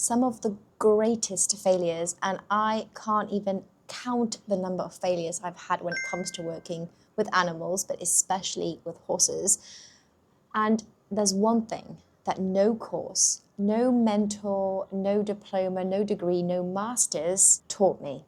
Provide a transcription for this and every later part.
some of the greatest failures, and I can't even count the number of failures I've had when it comes to working with animals, but especially with horses. And there's one thing that no course, no mentor, no diploma, no degree, no masters taught me.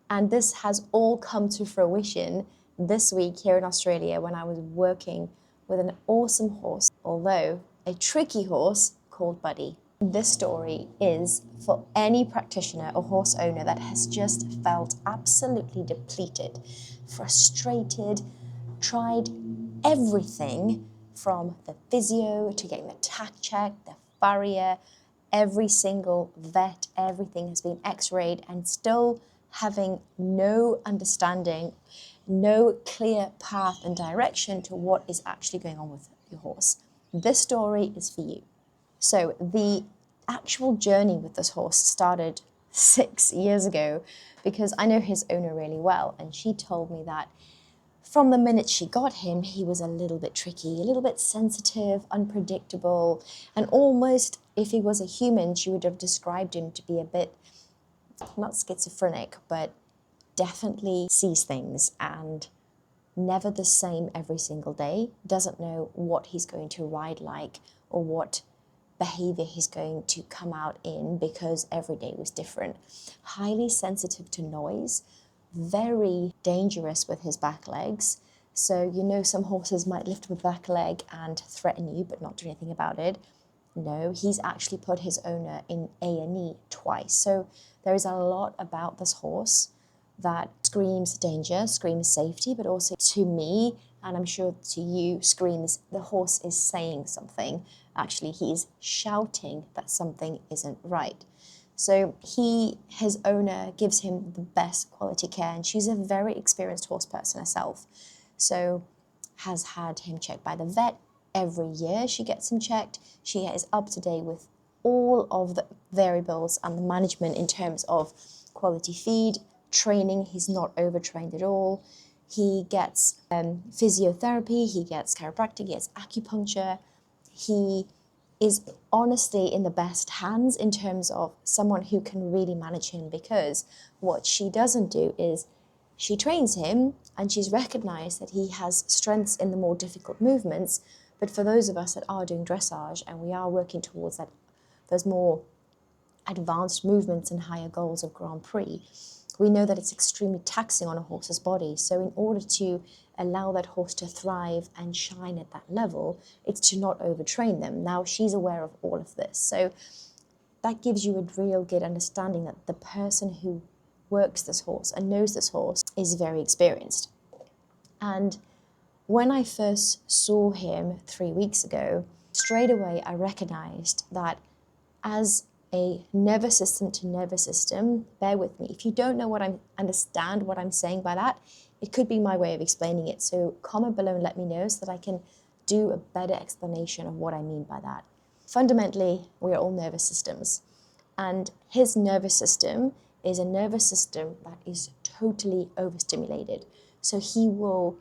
And this has all come to fruition this week here in Australia when I was working with an awesome horse, although a tricky horse called Buddy. This story is for any practitioner or horse owner that has just felt absolutely depleted, frustrated, tried everything from the physio to getting the tack check, the farrier, every single vet, everything has been x-rayed, and still having no understanding, no clear path and direction to what is actually going on with your horse. This story is for you. So the actual journey with this horse started 6 years ago because I know his owner really well, and she told me that from the minute she got him, he was a little bit tricky, a little bit sensitive, unpredictable, and almost, if he was a human, she would have described him to be a bit, not schizophrenic, but definitely sees things and never the same every single day, doesn't know what he's going to ride like or what behavior he's going to come out in because every day was different. Highly sensitive to noise, very dangerous with his back legs. So, you know, some horses might lift with back leg and threaten you but not do anything about it. No, he's actually put his owner in A&E twice. So there is a lot about this horse that screams danger, screams safety, but also to me, and I'm sure to you, screams the horse is saying something. Actually, he is shouting that something isn't right. So his owner gives him the best quality care, and she's a very experienced horse person herself. So has had him checked by the vet every year. She gets him checked. She is up to date with all of the variables and the management in terms of quality feed, training. He's not overtrained at all. He gets physiotherapy, he gets chiropractic, he gets acupuncture. He is honestly in the best hands in terms of someone who can really manage him, because what she doesn't do is she trains him and she's recognized that he has strengths in the more difficult movements. But for those of us that are doing dressage and we are working towards that, those more advanced movements and higher goals of Grand Prix, we know that it's extremely taxing on a horse's body. So in order to allow that horse to thrive and shine at that level, it's to not overtrain them. Now, she's aware of all of this. So that gives you a real good understanding that the person who works this horse and knows this horse is very experienced. And when I first saw him 3 weeks ago, straight away I recognized that as a nervous system to nervous system, bear with me. If you don't know understand what I'm saying by that, it could be my way of explaining it. So comment below and let me know so that I can do a better explanation of what I mean by that. Fundamentally, we are all nervous systems. And his nervous system is a nervous system that is totally overstimulated. So he will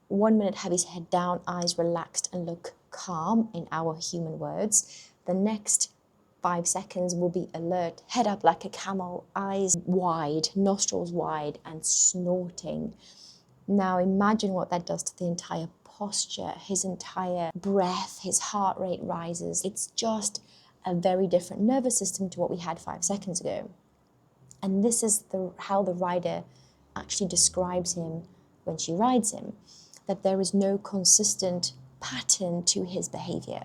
1 minute have his head down, eyes relaxed and look calm in our human words. The next 5 seconds will be alert, head up like a camel, eyes wide, nostrils wide, and snorting. Now imagine what that does to the entire posture, his entire breath, his heart rate rises. It's just a very different nervous system to what we had 5 seconds ago. And this is how the rider actually describes him when she rides him, that there is no consistent pattern to his behavior.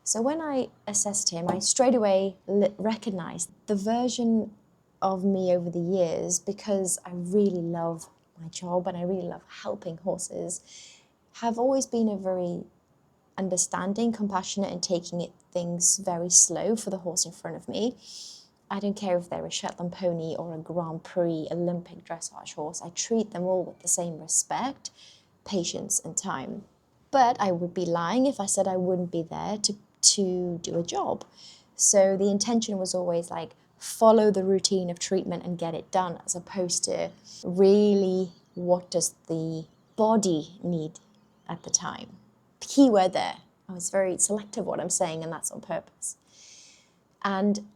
So when I assessed him, I straight away recognized the version of me over the years, because I really love my job and I really love helping horses, have always been a very understanding, compassionate, and taking things very slow for the horse in front of me. I don't care if they're a Shetland pony or a Grand Prix Olympic dressage horse. I treat them all with the same respect, patience, and time. But I would be lying if I said I wouldn't be there to do a job. So the intention was always like, follow the routine of treatment and get it done, as opposed to really what does the body need at the time. Keyword there. I was very selective what I'm saying, and that's on purpose. And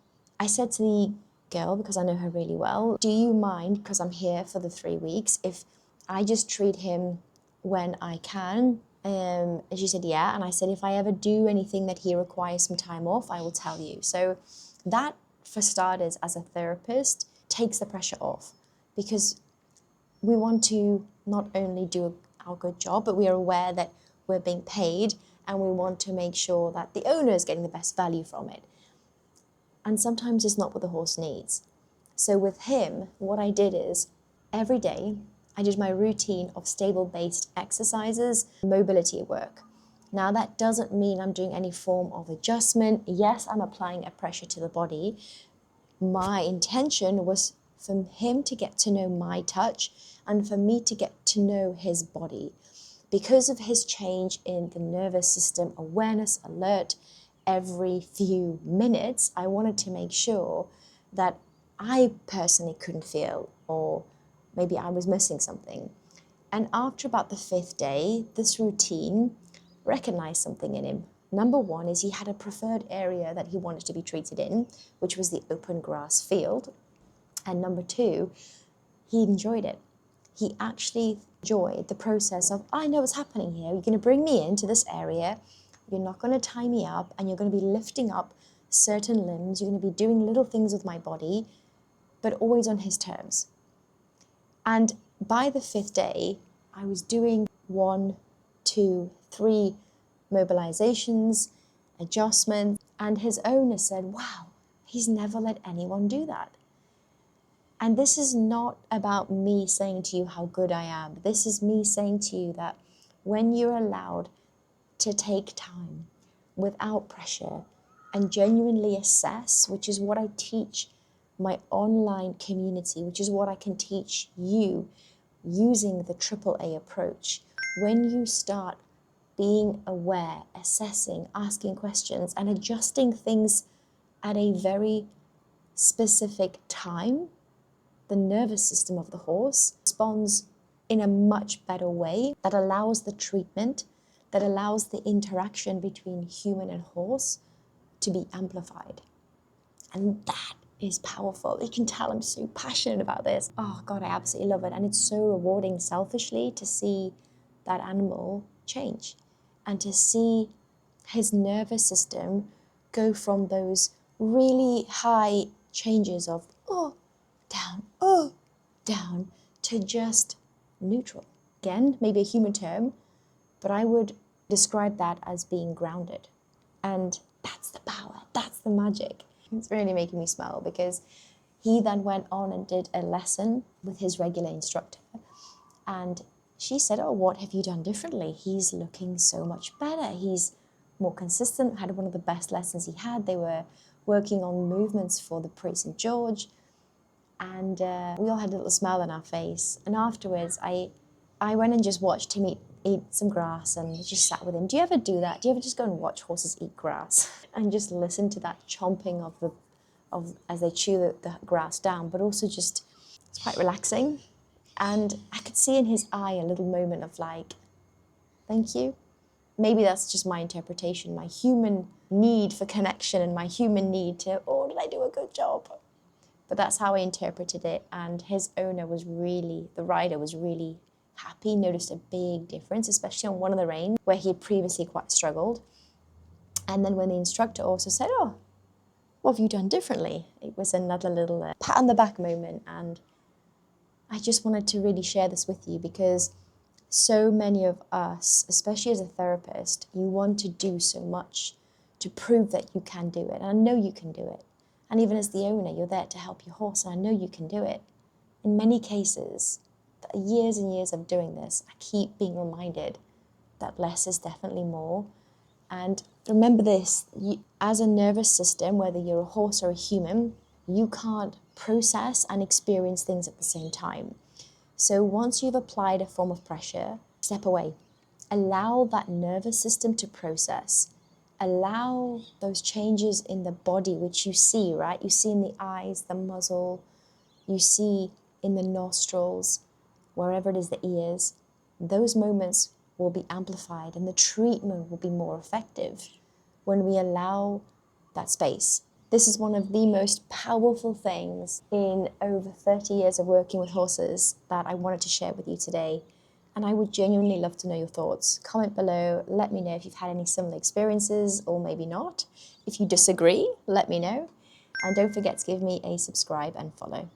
I said to the girl, because I know her really well, do you mind, because I'm here for the 3 weeks, if I just treat him when I can? And she said, yeah. And I said, if I ever do anything that he requires some time off, I will tell you. So that, for starters, as a therapist, takes the pressure off, because we want to not only do our good job, but we are aware that we're being paid, and we want to make sure that the owner is getting the best value from it. And sometimes it's not what the horse needs. So with him, what I did is every day I did my routine of stable-based exercises, mobility work. Now that doesn't mean I'm doing any form of adjustment. Yes, I'm applying a pressure to the body. My intention was for him to get to know my touch and for me to get to know his body. Because of his change in the nervous system awareness alert every few minutes, I wanted to make sure that I personally couldn't feel, or maybe I was missing something. And after about the 5th day, this routine recognized something in him. Number one is he had a preferred area that he wanted to be treated in, which was the open grass field. And number two, he enjoyed it. He actually enjoyed the process of, I know what's happening here. You're going to bring me into this area. You're not going to tie me up, and you're going to be lifting up certain limbs. You're going to be doing little things with my body, but always on his terms. And by the 5th day, I was doing 1, 2, 3 mobilizations, adjustments, and his owner said, wow, he's never let anyone do that. And this is not about me saying to you how good I am. This is me saying to you that when you're allowed to take time without pressure and genuinely assess, which is what I teach my online community, which is what I can teach you using the AAA approach. When you start being aware, assessing, asking questions, and adjusting things at a very specific time, the nervous system of the horse responds in a much better way that allows the treatment, that allows the interaction between human and horse to be amplified. And that is powerful. You can tell I'm so passionate about this. Oh God, I absolutely love it. And it's so rewarding selfishly to see that animal change and to see his nervous system go from those really high changes of, oh, down, to just neutral. Again, maybe a human term, but I would describe that as being grounded. And that's the power, that's the magic. It's really making me smile, because he then went on and did a lesson with his regular instructor. And she said, oh, what have you done differently? He's looking so much better. He's more consistent, had one of the best lessons he had. They were working on movements for the Prix St. George. And we all had a little smile on our face. And afterwards, I went and just watched him eat some grass and just sat with him. Do you ever do that? Do you ever just go and watch horses eat grass and just listen to that chomping of as they chew the grass down? But also just, it's quite relaxing. And I could see in his eye a little moment of like, thank you. Maybe that's just my interpretation, my human need for connection and my human need to, oh, did I do a good job? But that's how I interpreted it. And his owner was really, the rider was really happy, noticed a big difference, especially on one of the reins where he had previously quite struggled. And then when the instructor also said, oh, what have you done differently? It was another little pat on the back moment. And I just wanted to really share this with you, because so many of us, especially as a therapist, you want to do so much to prove that you can do it. And I know you can do it. And even as the owner, you're there to help your horse, and I know you can do it. In many cases, years and years of doing this, I keep being reminded that less is definitely more. And remember this, as a nervous system, whether you're a horse or a human, you can't process and experience things at the same time. So once you've applied a form of pressure, step away. Allow that nervous system to process. Allow those changes in the body, which you see, right? You see in the eyes, the muzzle, you see in the nostrils, wherever it is, the ears. Those moments will be amplified, and the treatment will be more effective when we allow that space. This is one of the most powerful things in over 30 years of working with horses that I wanted to share with you today. And I would genuinely love to know your thoughts. Comment below, let me know if you've had any similar experiences or maybe not. If you disagree, let me know. And don't forget to give me a subscribe and follow.